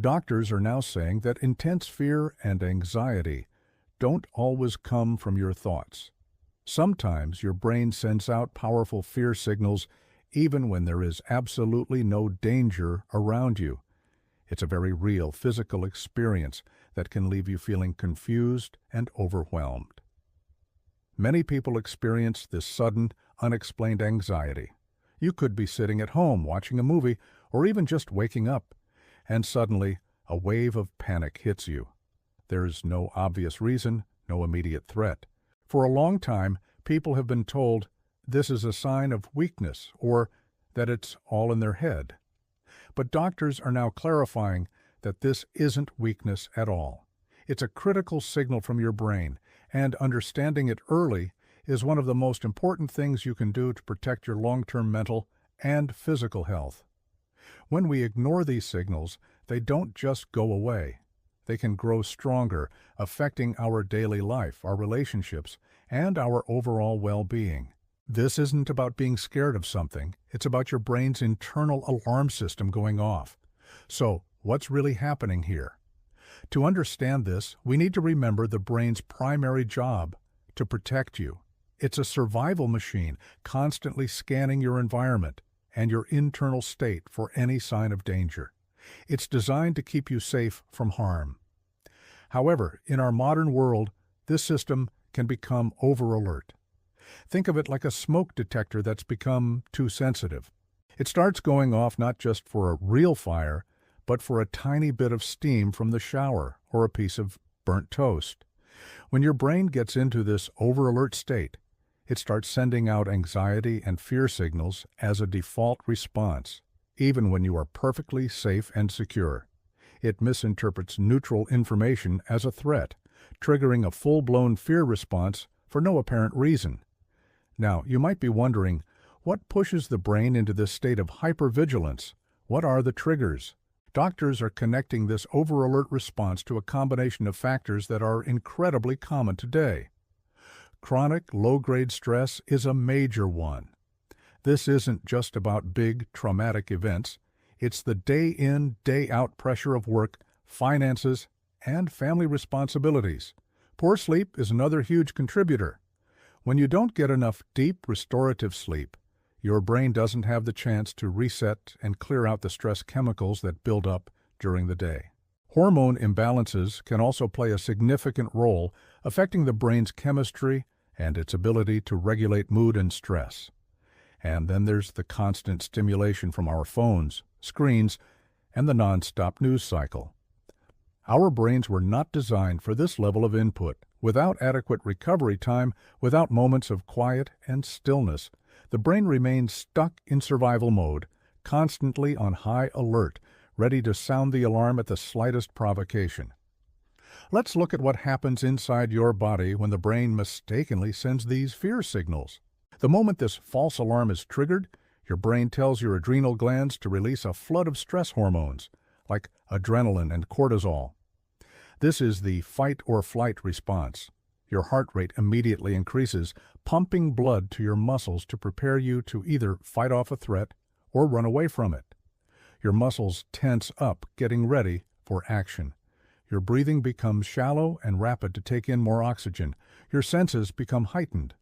Doctors are now saying that intense fear and anxiety don't always come from your thoughts. Sometimes your brain sends out powerful fear signals even when there is absolutely no danger around you. It's a very real physical experience that can leave you feeling confused and overwhelmed. Many people experience this sudden, unexplained anxiety. You could be sitting at home watching a movie or even just waking up, and suddenly a wave of panic hits you. There is no obvious reason, no immediate threat. For a long time, people have been told this is a sign of weakness or that it's all in their head. But doctors are now clarifying that this isn't weakness at all. It's a critical signal from your brain, and understanding it early is one of the most important things you can do to protect your long-term mental and physical health. When we ignore these signals, they don't just go away. They can grow stronger, affecting our daily life, our relationships, and our overall well-being. This isn't about being scared of something. It's about your brain's internal alarm system going off. So, what's really happening here? To understand this, we need to remember the brain's primary job: to protect you. It's a survival machine, constantly scanning your environment and your internal state for any sign of danger. It's designed to keep you safe from harm. However, in our modern world, this system can become over-alert. Think of it like a smoke detector that's become too sensitive. It starts going off not just for a real fire, but for a tiny bit of steam from the shower or a piece of burnt toast. When your brain gets into this over-alert state, it starts sending out anxiety and fear signals as a default response, even when you are perfectly safe and secure. It misinterprets neutral information as a threat, triggering a full-blown fear response for no apparent reason. Now, you might be wondering, what pushes the brain into this state of hypervigilance? What are the triggers? Doctors are connecting this over-alert response to a combination of factors that are incredibly common today. Chronic low-grade stress is a major one. This isn't just about big, traumatic events. It's the day-in, day-out pressure of work, finances, and family responsibilities. Poor sleep is another huge contributor. When you don't get enough deep, restorative sleep, your brain doesn't have the chance to reset and clear out the stress chemicals that build up during the day. Hormone imbalances can also play a significant role, affecting the brain's chemistry and its ability to regulate mood and stress. And then there's the constant stimulation from our phones, screens, and the non-stop news cycle. Our brains were not designed for this level of input. Without adequate recovery time, without moments of quiet and stillness, the brain remains stuck in survival mode, constantly on high alert, ready to sound the alarm at the slightest provocation. Let's look at what happens inside your body when the brain mistakenly sends these fear signals. The moment this false alarm is triggered, your brain tells your adrenal glands to release a flood of stress hormones, like adrenaline and cortisol. This is the fight-or-flight response. Your heart rate immediately increases, pumping blood to your muscles to prepare you to either fight off a threat or run away from it. Your muscles tense up, getting ready for action. Your breathing becomes shallow and rapid to take in more oxygen. Your senses become heightened,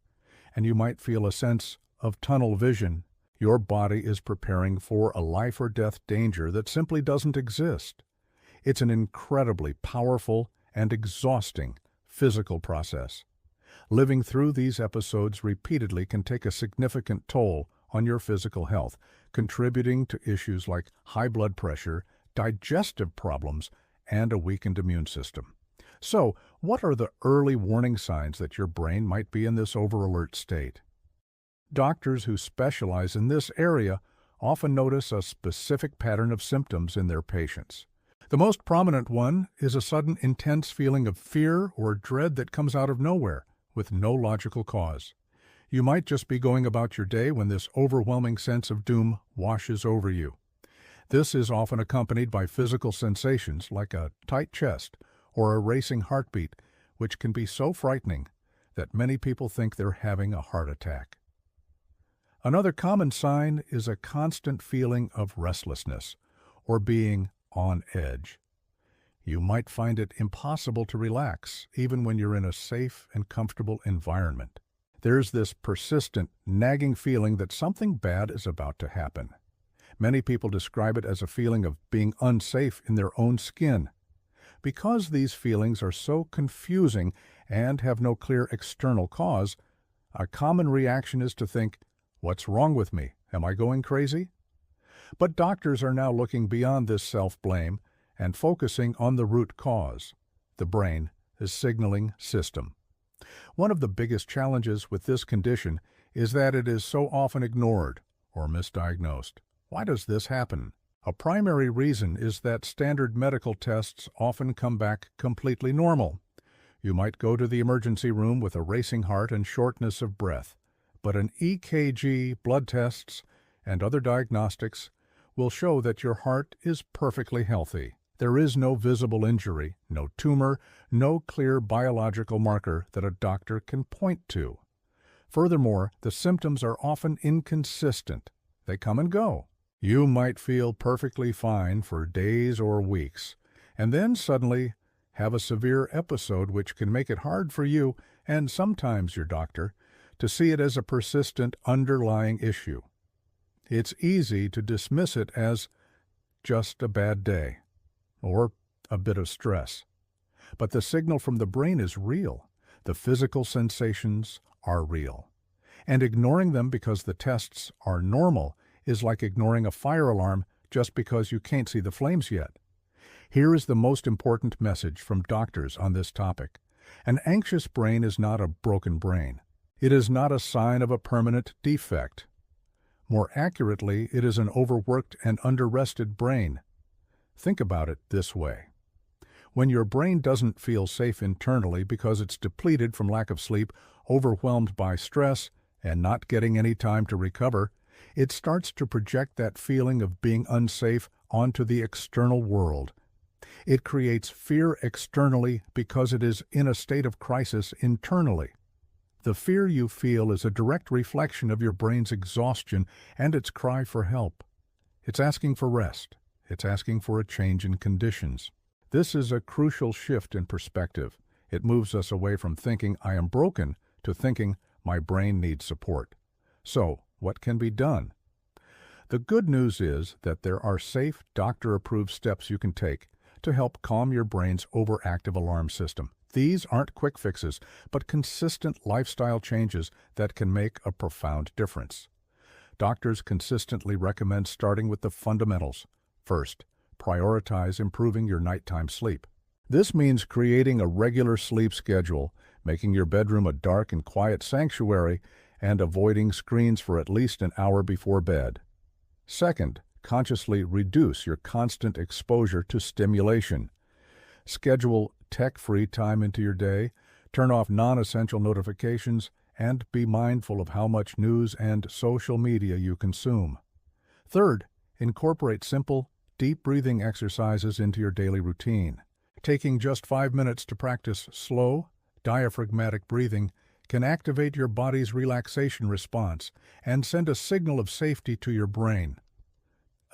and you might feel a sense of tunnel vision. Your body is preparing for a life-or-death danger that simply doesn't exist. It's an incredibly powerful and exhausting physical process. Living through these episodes repeatedly can take a significant toll on your physical health, contributing to issues like high blood pressure, digestive problems, and a weakened immune system. So, what are the early warning signs that your brain might be in this over-alert state? Doctors who specialize in this area often notice a specific pattern of symptoms in their patients. The most prominent one is a sudden intense feeling of fear or dread that comes out of nowhere, with no logical cause. You might just be going about your day when this overwhelming sense of doom washes over you. This is often accompanied by physical sensations like a tight chest or a racing heartbeat, which can be so frightening that many people think they're having a heart attack. Another common sign is a constant feeling of restlessness or being on edge. You might find it impossible to relax, even when you're in a safe and comfortable environment. There's this persistent, nagging feeling that something bad is about to happen. Many people describe it as a feeling of being unsafe in their own skin. Because these feelings are so confusing and have no clear external cause, a common reaction is to think, "What's wrong with me? Am I going crazy?" But doctors are now looking beyond this self-blame and focusing on the root cause, the brain, the signaling system. One of the biggest challenges with this condition is that it is so often ignored or misdiagnosed. Why does this happen? A primary reason is that standard medical tests often come back completely normal. You might go to the emergency room with a racing heart and shortness of breath, but an EKG, blood tests, and other diagnostics will show that your heart is perfectly healthy. There is no visible injury, no tumor, no clear biological marker that a doctor can point to. Furthermore, the symptoms are often inconsistent. They come and go. You might feel perfectly fine for days or weeks, and then suddenly have a severe episode which can make it hard for you, and sometimes your doctor, to see it as a persistent underlying issue. It's easy to dismiss it as just a bad day or a bit of stress. But the signal from the brain is real. The physical sensations are real. And ignoring them because the tests are normal is like ignoring a fire alarm just because you can't see the flames yet. Here is the most important message from doctors on this topic. An anxious brain is not a broken brain. It is not a sign of a permanent defect. More accurately, it is an overworked and under-rested brain. Think about it this way. When your brain doesn't feel safe internally because it's depleted from lack of sleep, overwhelmed by stress, and not getting any time to recover, it starts to project that feeling of being unsafe onto the external world. It creates fear externally because it is in a state of crisis internally. The fear you feel is a direct reflection of your brain's exhaustion and its cry for help. It's asking for rest. It's asking for a change in conditions. This is a crucial shift in perspective. It moves us away from thinking, "I am broken," to thinking, "My brain needs support." So, what can be done? The good news is that there are safe, doctor-approved steps you can take to help calm your brain's overactive alarm system. These aren't quick fixes, but consistent lifestyle changes that can make a profound difference. Doctors consistently recommend starting with the fundamentals. First, prioritize improving your nighttime sleep. This means creating a regular sleep schedule, making your bedroom a dark and quiet sanctuary, and avoiding screens for at least an hour before bed. Second, consciously reduce your constant exposure to stimulation. Schedule tech-free time into your day, turn off non-essential notifications, and be mindful of how much news and social media you consume. Third, incorporate simple, deep breathing exercises into your daily routine. Taking just 5 minutes to practice slow, diaphragmatic breathing can activate your body's relaxation response and send a signal of safety to your brain.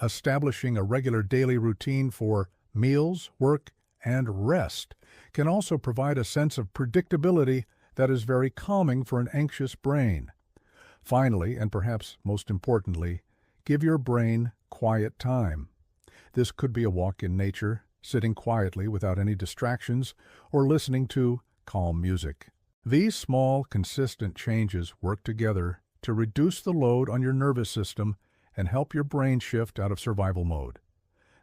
Establishing a regular daily routine for meals, work, and rest can also provide a sense of predictability that is very calming for an anxious brain. Finally, and perhaps most importantly, give your brain quiet time. This could be a walk in nature, sitting quietly without any distractions, or listening to calm music. These small, consistent changes work together to reduce the load on your nervous system and help your brain shift out of survival mode.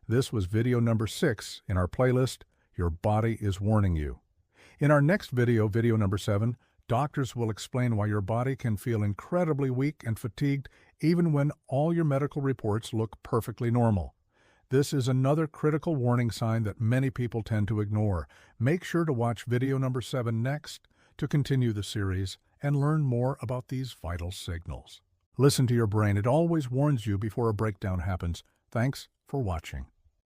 This was video number 6 in our playlist, Your Body is Warning You. In our next video, video number 7, doctors will explain why your body can feel incredibly weak and fatigued even when all your medical reports look perfectly normal. This is another critical warning sign that many people tend to ignore. Make sure to watch video number 7 next to continue the series and learn more about these vital signals. Listen to your brain. It always warns you before a breakdown happens. Thanks for watching.